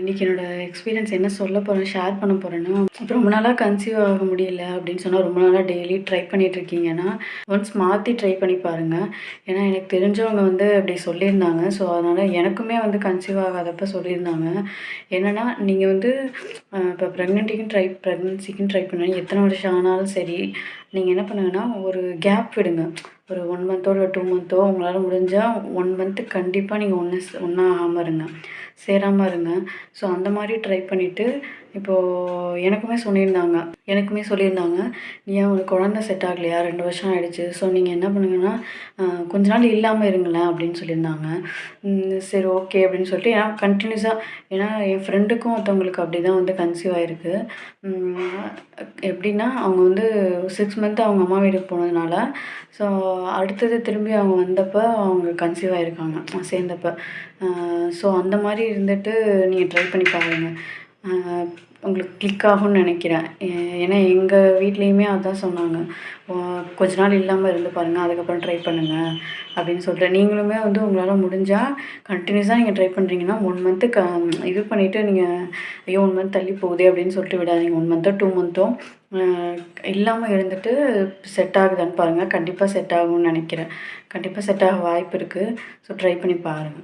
இன்னைக்கு என்னோட எக்ஸ்பீரியன்ஸ் என்ன சொல்ல போறேன், ஷேர் பண்ண போறேன்னா, இப்போ ரொம்ப நாளா கன்சீவ் ஆக முடியல அப்படின்னு சொன்னா, ரொம்ப நாளா டெய்லி ட்ரை பண்ணிட்டு இருக்கீங்கன்னா, ஒன்ஸ் மாத்தி ட்ரை பண்ணி பாருங்க. ஏன்னா எனக்கு தெரிஞ்சவங்க வந்து அப்படி சொல்லியிருந்தாங்க. ஸோ அதனால எனக்குமே வந்து கன்சீவ் ஆகாதப்ப சொல்லியிருந்தாங்க. என்னன்னா, நீங்க வந்து இப்போ ப்ரெக்னன்சிக்குன்னு ட்ரை பண்ணா எத்தனை வருஷம் ஆனாலும் சரி, நீங்க என்ன பண்ணுங்கன்னா, ஒரு கேப் விடுங்க. ஒரு 1 மந்த்தோ இல்ல 2 மந்த்தோ உங்களால முடிஞ்சா 1 மந்த் கண்டிப்பா நீங்க ஒண்ணா ஆகாம இருங்க. சேராம இருங்க. ஸோ அந்த மாரி ட்ரை பண்ணிட்டு, இப்போ எனக்குமே சொல்லியிருந்தாங்க. "ஏன் உங்களுக்கு குழந்தை செட் ஆகலையா? 2 வருஷம் ஆயிடுச்சு. ஸோ நீங்க என்ன பண்ணுங்கன்னா, கொஞ்ச நாள் இல்லாம இருங்களேன்" அப்படின்னு சொல்லியிருந்தாங்க. சரி ஓகே அப்படின்னு சொல்லிட்டு ஏன்னா கன்டினியூஸா ஏன்னா என் ஃப்ரெண்டுக்கும் ஒருத்தவங்களுக்கு அப்படிதான் வந்து கன்சீவ் ஆயிருக்கு. ம் எப்படின்னா, அவங்க வந்து 6 மந்த் அவங்க அம்மா வீட்டுக்கு போனதுனால, ஸோ அடுத்தது திரும்பி அவங்க வந்தப்ப அவங்க கன்சீவ் ஆயிருக்காங்க. சேர்ந்தப்ப. ஸோ அந்த மாரி இருந்துட்டு நீங்க ட்ரை பண்ணி பாருங்க. அ உங்களுக்கு கிளிக் ஆகும்னு நெனைக்கிறேன். ஏன்னா எங்க வீட்லயுமே அதான் சொன்னாங்க. "ஒ கொஞ்ச நாள் இல்லாம இருந்து பாருங்க. அதுக்கப்புறம் ட்ரை பண்ணுங்க." அப்படின்னு சொல்லிட்டு. நீங்களுமே வந்து உங்களால முடிஞ்சா கன்டினியூஸா நீங்க ட்ரை பண்றீங்கன்னா, 1 மந்த்து இது பண்ணிட்டு நீங்க ஐயோ! 1 மந்த் தள்ளி போகுதே அப்படின்னு சொல்லிட்டு விடாதீங்க. 1 மந்த்தோ, 2 மந்த்தோ அ இல்லாம இருந்துட்டு செட் ஆகுதான்னு பாருங்க. கண்டிப்பா செட் ஆகும்னு நெனைக்கிறேன். கண்டிப்பா செட் ஆக வாய்ப்பு இருக்கு. ஸோ ட்ரை பண்ணி பாருங்க.